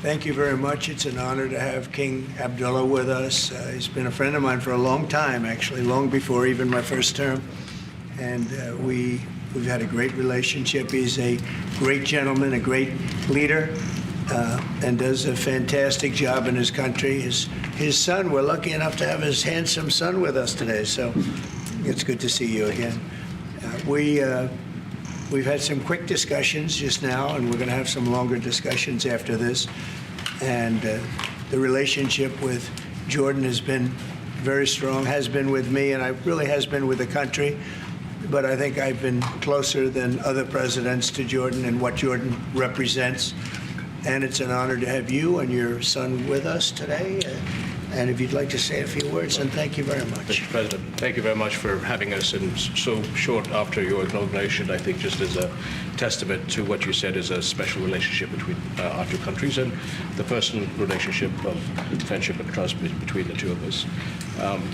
Thank you very much. It's an honor to have King Abdullah with us. He's been a friend of mine for a long time, actually, long before even my first term. And we've had a great relationship. He's a great gentleman, a great leader, and does a fantastic job in his country. His son, we're lucky enough to have his handsome son with us today, so it's good to see you again. We've had some quick discussions just now, and we're going to have some longer discussions after this. And the relationship with Jordan has been very strong, has been with me, and it really has been with the country. But I think I've been closer than other presidents to Jordan and what Jordan represents. And it's an honor to have you and your son with us today. And if you'd like to say a few words, and thank you very much. Mr. President, thank you very much for having us, and so short after your inauguration, I think just as a testament to what you said is a special relationship between our two countries and the personal relationship of friendship and trust between the two of us.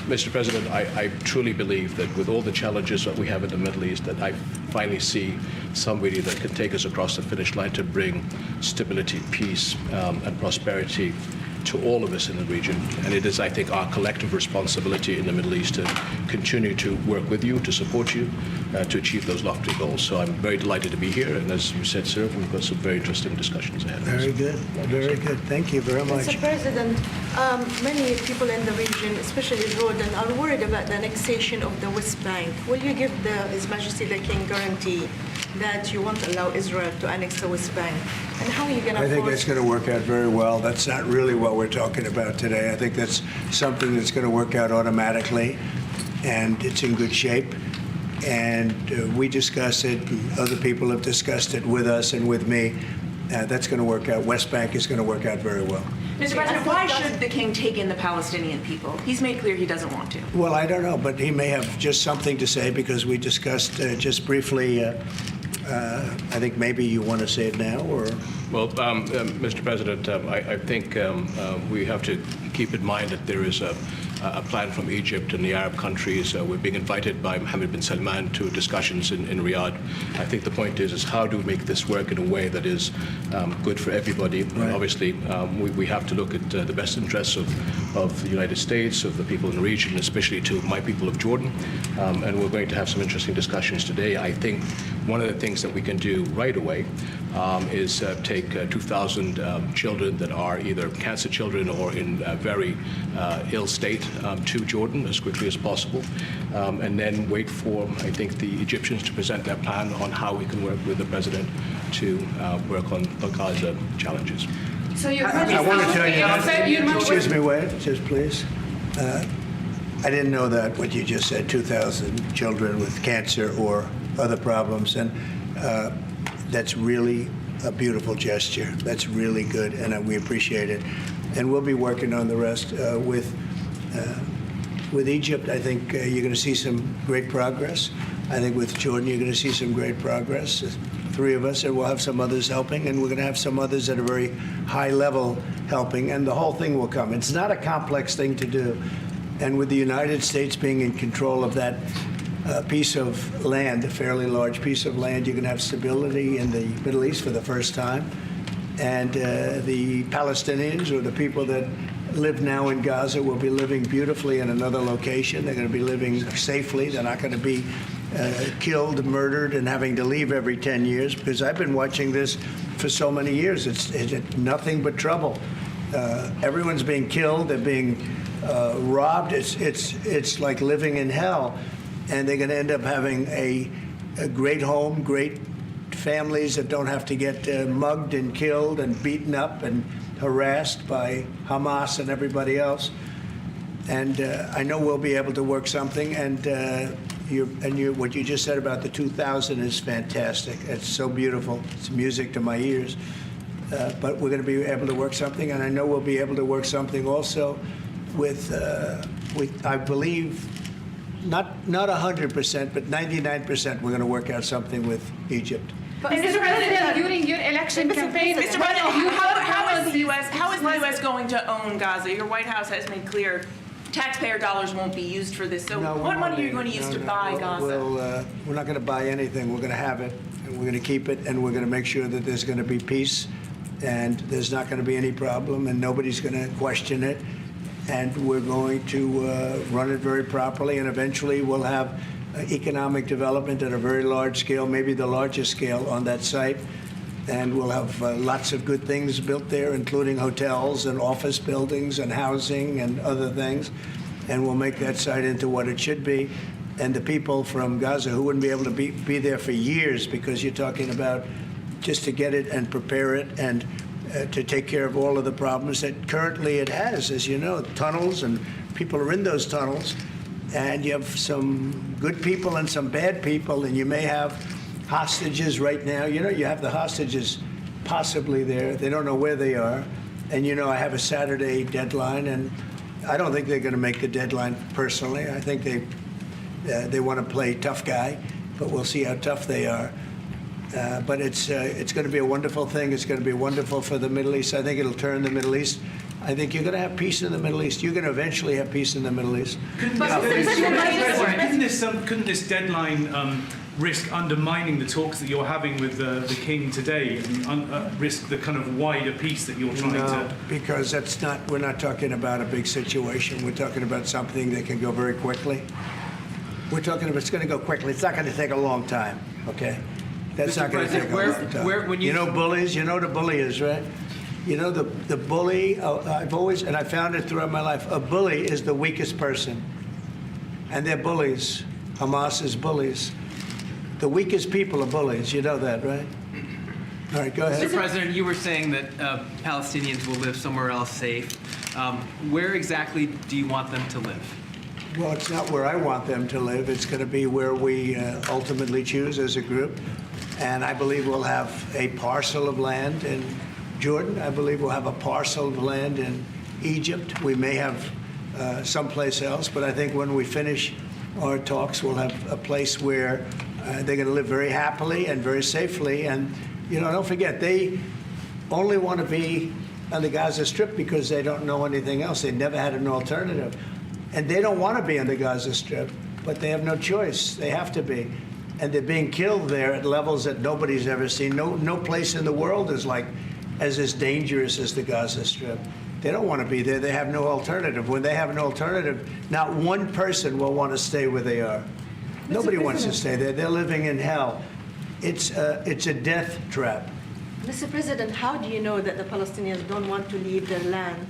Mr. President, I truly believe that with all the challenges that we have in the Middle East, that I finally see somebody that can take us across the finish line to bring stability, peace, and prosperity to all of us in the region. And it is, I think, our collective responsibility in the Middle East to continue to work with you, to support you, to achieve those lofty goals. So I'm very delighted to be here. And as you said, sir, we've got some very interesting discussions ahead of us. Very good. Very good. Thank you very much. Mr. President, many people in the region, especially Jordan, are worried about the annexation of the West Bank. Will you give His Majesty the King guarantee that you won't allow Israel to annex the West Bank? And how are you going to I think that's going to work out very well. That's not really what we're talking about today. I think that's something that's going to work out automatically, and it's in good shape. And we discuss it, and other people have discussed it with us and with me. That's going to work out. West Bank is going to work out very well. Mr. President, why should the king take in the Palestinian people? He's made clear he doesn't want to. Well, I don't know, but he may have just something to say, because we discussed just briefly. I think maybe you want to say it now, or? Well, Mr. President, I think we have to keep in mind that there is a plan from Egypt and the Arab countries. We're being invited by Mohammed bin Salman to discussions in Riyadh. I think the point is how do we make this work in a way that is good for everybody? Right. Obviously, we have to look at the best interests of the United States, of the people in the region, especially to my people of Jordan. And we're going to have some interesting discussions today. I think one of the things that we can do right away is take 2,000 children that are either cancer children or in a very ill state to Jordan as quickly as possible, and then wait for, I think, the Egyptians to present their plan on how we can work with the president to work on the Gaza challenges. So I want to tell you, excuse me, wait, just please. I didn't know that, what you just said, 2,000 children with cancer or other problems, and that's really a beautiful gesture. That's really good, and we appreciate it. And we'll be working on the rest with Egypt. I think you're going to see some great progress. I think with Jordan, you're going to see some great progress. Three of us, and we'll have some others helping, and we're going to have some others at a very high level helping, and the whole thing will come. It's not a complex thing to do. And with the United States being in control of that piece of land, a fairly large piece of land, you're going to have stability in the Middle East for the first time. And the Palestinians, or the people that live now in Gaza, will be living beautifully in another location. They're going to be living safely. They're not going to be killed, murdered, and having to leave every 10 years, because I've been watching this for so many years. It's nothing but trouble. Everyone's being killed. They're being robbed. It's like living in hell. And they're going to end up having a great home, great families that don't have to get mugged and killed and beaten up and harassed by Hamas and everybody else. And I know we'll be able to work something. And what you just said about the 2,000 is fantastic. It's so beautiful. It's music to my ears. But we're going to be able to work something, and I know we'll be able to work something also with I believe, not 100%, but 99%. We're going to work out something with Egypt. But Mr. President, during your election campaign, Mr. President, how is the U.S. going to own Gaza? Your White House has made clear taxpayer dollars won't be used for this. So what money are you going to use to buy Gaza? We're not going to buy anything. We're going to have it, and we're going to keep it, and we're going to make sure that there's going to be peace and there's not going to be any problem, and nobody's going to question it. And we're going to run it very properly, and eventually we'll have economic development at a very large scale, maybe the largest scale on that site. And we'll have lots of good things built there, including hotels and office buildings and housing and other things. And we'll make that site into what it should be. And the people from Gaza who wouldn't be able to be there for years, because you're talking about just to get it and prepare it and to take care of all of the problems that currently it has, as you know, tunnels, and people are in those tunnels. And you have some good people and some bad people, and you may have hostages right now. You know, you have the hostages possibly there. They don't know where they are. And, you know, I have a Saturday deadline, and I don't think they're going to make the deadline personally. I think they want to play tough guy, but we'll see how tough they are. But it's going to be a wonderful thing. It's going to be wonderful for the Middle East. I think it'll turn the Middle East. I think you're going to have peace in the Middle East. You're going to eventually have peace in the Middle East. Couldn't this deadline risk undermining the talks that you're having with the king today, and risk the kind of wider peace that you're trying to? Because that's not. We're not talking about a big situation. We're talking about something that can go very quickly. We're talking about it's going to go quickly. It's not going to take a long time. Okay, that's not going to take a long time. You know bullies. You know what a bully is, right? You know the bully. I've always, and I found it throughout my life. A bully is the weakest person, and they're bullies. Hamas is bullies. The weakest people are bullies. You know that, right? All right, go ahead. Mr. President, you were saying that Palestinians will live somewhere else safe. Where exactly do you want them to live? Well, it's not where I want them to live. It's going to be where we ultimately choose as a group. And I believe we'll have a parcel of land in Jordan. I believe we'll have a parcel of land in Egypt. We may have someplace else. But I think when we finish our talks, we'll have a place where they're going to live very happily and very safely. And, you know, don't forget, they only want to be on the Gaza Strip because they don't know anything else. They never had an alternative. And they don't want to be on the Gaza Strip, but they have no choice. They have to be. And they're being killed there at levels that nobody's ever seen. No place in the world is as dangerous as the Gaza Strip. They don't want to be there. They have no alternative. When they have an alternative, not one person will want to stay where they are. Nobody wants to stay there. They're living in hell. It's a death trap. Mr. President, how do you know that the Palestinians don't want to leave their land?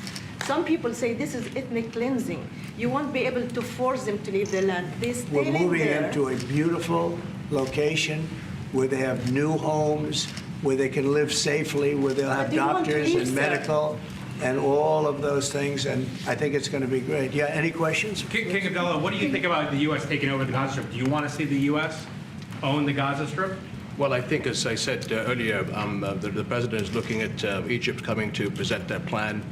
Some people say this is ethnic cleansing. You won't be able to force them to leave their land. We're moving them to a beautiful location where they have new homes, where they can live safely, where they'll have doctors and medical and all of those things. And I think it's going to be great. Yeah, any questions? King Abdullah, what do you think about the U.S. taking over the Gaza Strip? Do you want to see the U.S. own the Gaza Strip? Well, I think, as I said earlier, the president is looking at Egypt coming to present their plan.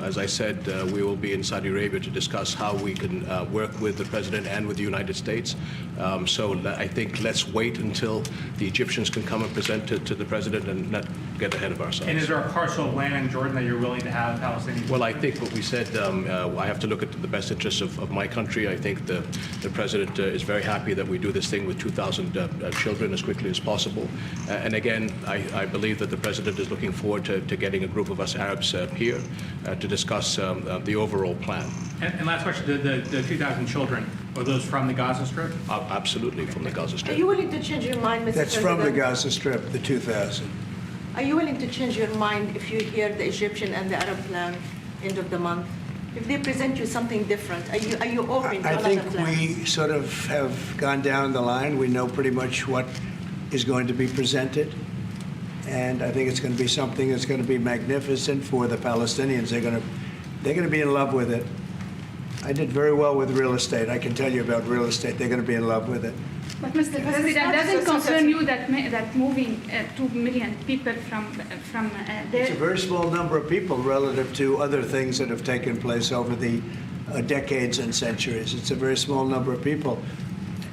As I said, we will be in Saudi Arabia to discuss how we can work with the president and with the United States. So I think let's wait until the Egyptians can come and present to the president and not get ahead of ourselves. And is there a parcel of land in Jordan that you're willing to have Palestinians? Well, I think what we said, I have to look at the best interests of my country. I think the president is very happy that we do this thing with 2,000 children as quickly as possible. And again, I believe that the president is looking forward to getting a group of us Arabs here to discuss the overall plan. And last question, the 2,000 children, are those from the Gaza Strip? Absolutely, from the Gaza Are Strip. you willing to change your mind, Mr. That's President? from the Gaza Strip, the 2,000. Are you willing to change your mind if you hear the Egyptian and the Arab plan end of the month? If they present you something different, are you open to I another think plan? we sort of have gone down the line. We know pretty much what is going to be presented. And I think it's going to be something that's going to be magnificent for the Palestinians. They're going to be in love with it. I did very well with real estate. I can tell you about real estate. They're going to be in love with it. But Mr. President, doesn't concern you that moving 2 million people from It's a there? very small number of people relative to other things that have taken place over the decades and centuries. It's a very small number of people.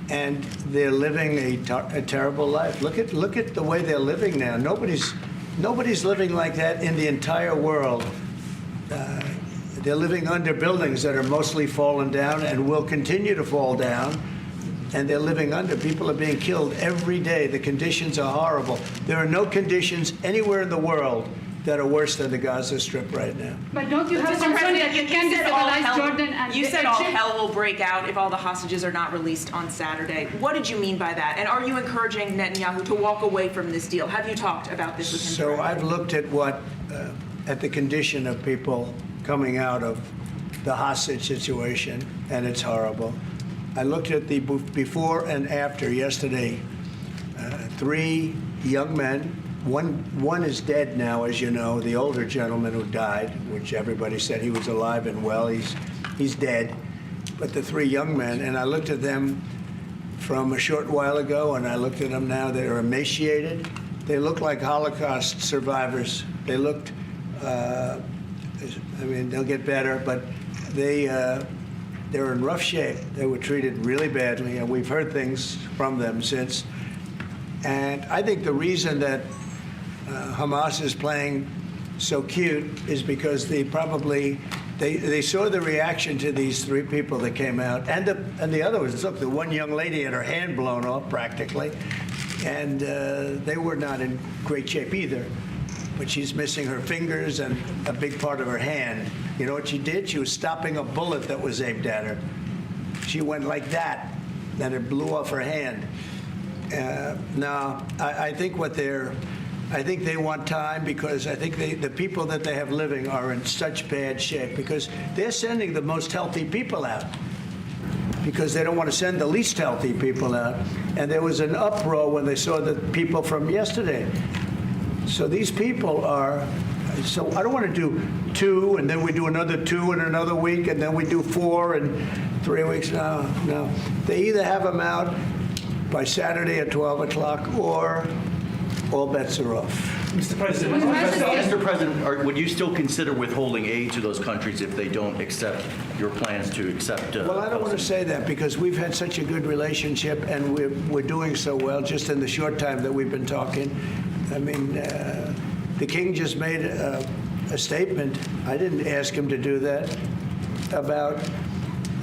And they're living a terrible life. Look at the way they're living now. Nobody's living like that in the entire world. They're living under buildings that are mostly fallen down and will continue to fall down. And they're living under. People are being killed every day. The conditions are horrible. There are no conditions anywhere in the world that are worse than the Gaza Strip right now. But don't you have Mr. concern President, that you can said all destabilize hell- Jordan and You said all Egypt? hell will break out if all the hostages are not released on Saturday. What did you mean by that? And are you encouraging Netanyahu to walk away from this deal? Have you talked about this with him? So I've looked at at the condition of people coming out of the hostage situation, and it's horrible. I looked at the before and after yesterday. 3 young men. One is dead now, as you know, the older gentleman who died, which everybody said he was alive and well. He's dead. But the 3 young men, and I looked at them from a short while ago, and I looked at them now. They're emaciated. They look like Holocaust survivors. They looked, I mean, they'll get better, but they're in rough shape. They were treated really badly, and we've heard things from them since. And I think the reason that Hamas is playing so cute is because they saw the reaction to these 3 people that came out, and the other was, look, the one young lady had her hand blown off practically, and they were not in great shape either. But she's missing her fingers and a big part of her hand. You know what she did? She was stopping a bullet that was aimed at her. She went like that, and it blew off her hand. No, I think I think they want time, because I think the people that they have living are in such bad shape, because they're sending the most healthy people out because they don't want to send the least healthy people out. And there was an uproar when they saw the people from yesterday. So these people are, so I don't want to do 2 and then we do another 2 in another week and then we do 4 in 3 weeks. No. They either have them out by Saturday at 12 o'clock or all bets are off. Mr. President, Mr. President, would you still consider withholding aid to those countries if they don't accept your plans to accept? Well, I don't want to say that because we've had such a good relationship and we're doing so well just in the short time that we've been talking. I mean, the king just made a statement. I didn't ask him to do that, about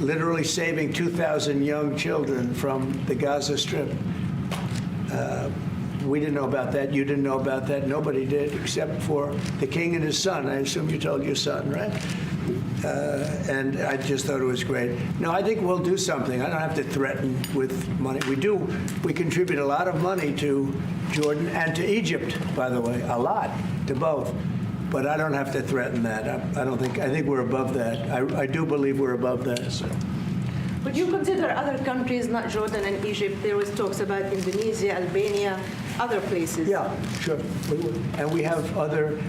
literally saving 2,000 young children from the Gaza Strip. We didn't know about that. You didn't know about that. Nobody did, except for the king and his son. I assume you told your son, right? And I just thought it was great. No, I think we'll do something. I don't have to threaten with money. We contribute a lot of money to Jordan and to Egypt, by the way, a lot, to both. But I don't have to threaten that. I think we're above that. I do believe we're above that. So. Would you consider other countries, not Jordan and Egypt? There was talks about Indonesia, Albania, other places. Yeah, sure. We would. And we have other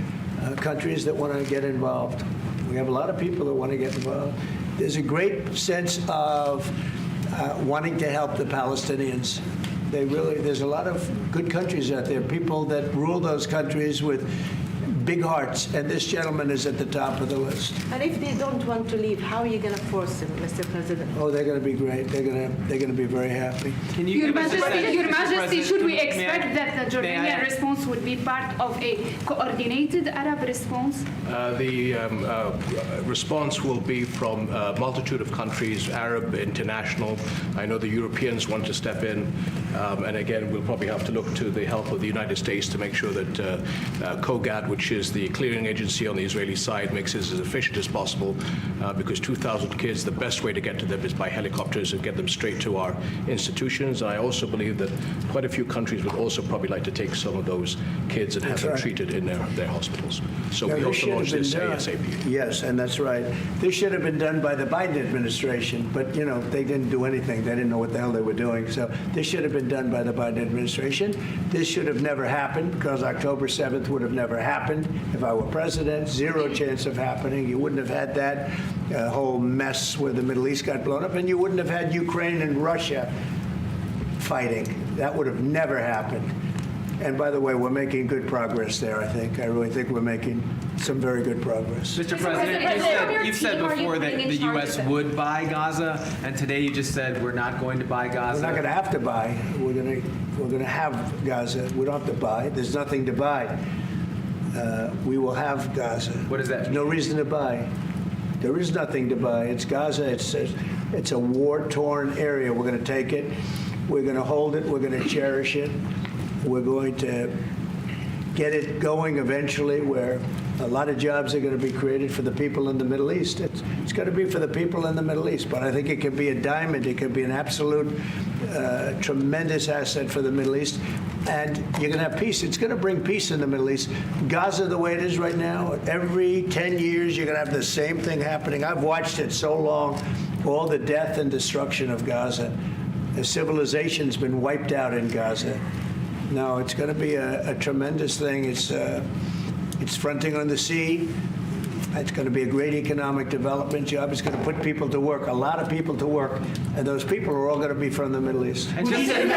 countries that want to get involved. We have a lot of people that want to get involved. There's a great sense of wanting to help the Palestinians. There's a lot of good countries out there, people that rule those countries with big hearts, and this gentleman is at the top of the list. And if they don't want to leave, how are you going to force them, Mr. President? Oh, they're going to be great. They're going to be very happy. Can you Your give us just Majesty, that, Your Mr. Majesty, President, should we may I- expect that the may I- Jordanian response would be part of a coordinated Arab response? The response will be from a multitude of countries, Arab, international. I know the Europeans want to step in. And again, we'll probably have to look to the help of the United States to make sure that COGAT, which is the clearing agency on the Israeli side, makes this as efficient as possible, because 2,000 kids, the best way to get to them is by helicopters and get them straight to our institutions. And I also believe that quite a few countries would also probably like to take some of those kids and have them treated in their hospitals. So we hope to launch this ASAP. Yes, and that's right. This should have been done by the Biden administration, but, you know, they didn't do anything. They didn't know what the hell they were doing. So this should have been done by the Biden administration. This should have never happened, because October 7th would have never happened if I were president. Zero chance of happening. You wouldn't have had that whole mess where the Middle East got blown up, and you wouldn't have had Ukraine and Russia fighting. That would have never happened. And by the way, we're making good progress there, I think. I really think we're making some very good progress. Mr. President, President, you've said team are you before that putting in the charge U.S. of it? would buy Gaza, and today you just said we're not going to buy Gaza. We're not going to have to buy. We're going to have Gaza. We don't have to buy. There's nothing to buy. We will have Gaza. What does that There's mean? no reason to buy. There is nothing to buy. It's Gaza. It's a war-torn area. We're going to take it. We're going to hold it. We're going to cherish it. We're going to get it going eventually where a lot of jobs are going to be created for the people in the Middle East. It's going to be for the people in the Middle East, but I think it could be a diamond. It could be an absolute tremendous asset for the Middle East, and you're going to have peace. It's going to bring peace in the Middle East. Gaza, the way it is right now, every 10 years you're going to have the same thing happening. I've watched it so long, all the death and destruction of Gaza. The civilization's been wiped out in Gaza. No, it's going to be a tremendous thing. It's fronting on the sea. It's going to be a great economic development job. It's going to put people to work, a lot of people to work, and those people are all going to be from the Middle East. And just to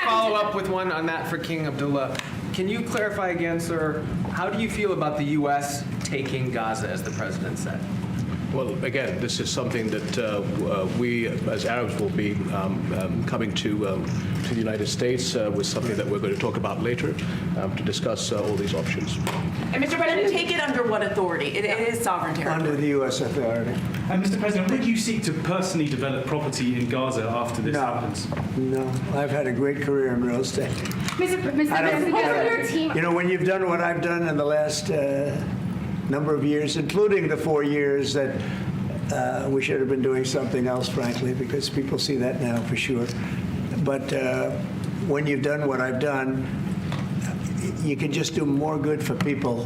follow up with one on that for King Abdullah, can you clarify again, sir, how do you feel about the U.S. taking Gaza, as the president said? Well, again, this is something that we, as Arabs, will be coming to the United States with something that we're going to talk about later to discuss all these options. And Mr. President, take it under what authority? It is sovereign territory. Under the U.S. authority. And Mr. President, would you seek to personally develop property in Gaza after this happens? No, I've had a great career in real estate. Mr. President, your team. You know, when you've done what I've done in the last number of years, including the 4 years that we should have been doing something else, frankly, because people see that now for sure. But when you've done what I've done, you can just do more good for people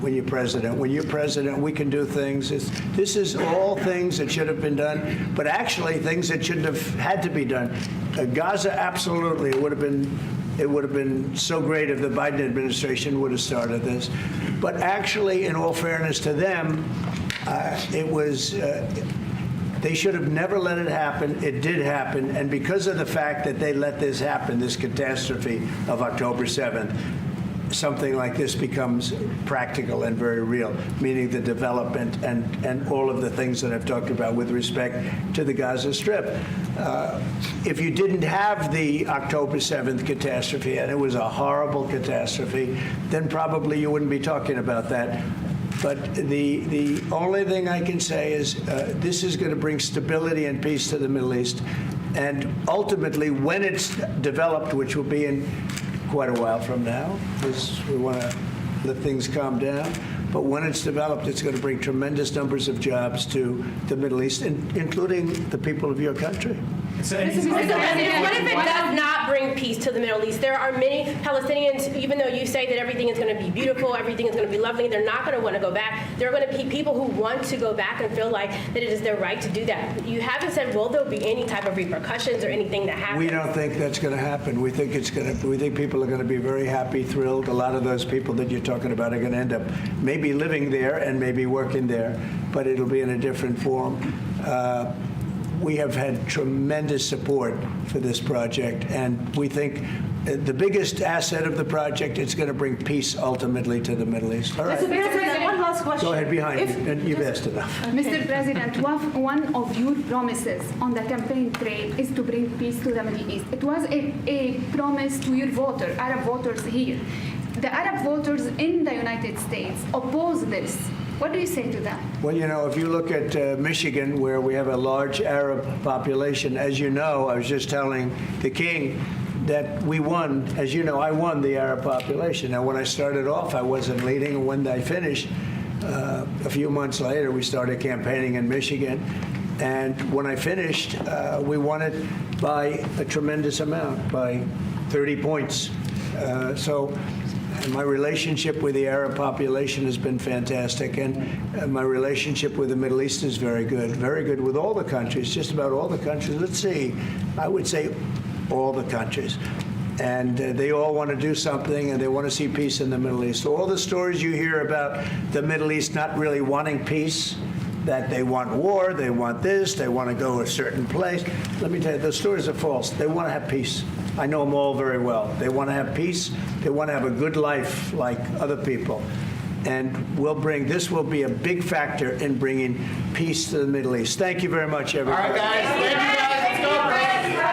when you're president. When you're president, we can do things. This is all things that should have been done, but actually things that shouldn't have had to be done. Gaza, absolutely, it would have been so great if the Biden administration would have started this. But actually, in all fairness to them, they should have never let it happen. It did happen. And because of the fact that they let this happen, this catastrophe of October 7th, something like this becomes practical and very real, meaning the development and all of the things that I've talked about with respect to the Gaza Strip. If you didn't have the October 7th catastrophe, and it was a horrible catastrophe, then probably you wouldn't be talking about that. But the only thing I can say is this is going to bring stability and peace to the Middle East. And ultimately, when it's developed, which will be in quite a while from now, because we want to let things calm down. But when it's developed, it's going to bring tremendous numbers of jobs to the Middle East, including the people of your country. Mr. President, what if it does not bring peace to the Middle East? There are many Palestinians, even though you say that everything is going to be beautiful, everything is going to be lovely, they're not going to want to go back. There are going to be people who want to go back and feel like that it is their right to do that. You haven't said, will there be any type of repercussions or anything that happens? We don't think that's going to happen. We think people are going to be very happy, thrilled. A lot of those people that you're talking about are going to end up maybe living there and maybe working there, but it'll be in a different form. We have had tremendous support for this project, and we think the biggest asset of the project is going to bring peace ultimately to the Middle East. All right. Mr. President, one last question. Go ahead, behind you. And you've asked enough. Mr. President, one of your promises on the campaign trail is to bring peace to the Middle East. It was a promise to your voters, Arab voters here. The Arab voters in the United States oppose this. What do you say to that? Well, you know, if you look at Michigan, where we have a large Arab population, as you know, I was just telling the King that we won. As you know, I won the Arab population. Now, when I started off, I wasn't leading, and when I finished, a few months later, we started campaigning in Michigan. And when I finished, we won it by a tremendous amount, by 30 points. My relationship with the Arab population has been fantastic, and my relationship with the Middle East is very good with all the countries, just about all the countries. Let's see, I would say all the countries. And they all want to do something, and they want to see peace in the Middle East. All the stories you hear about the Middle East not really wanting peace, that they want war, they want this, they want to go a certain place. Let me tell you, those stories are false. They want to have peace. I know them all very well. They want to have peace. They want to have a good life like other people. And this will be a big factor in bringing peace to the Middle East. Thank you very much, everybody. All right, guys. Thank you, guys. Let's go.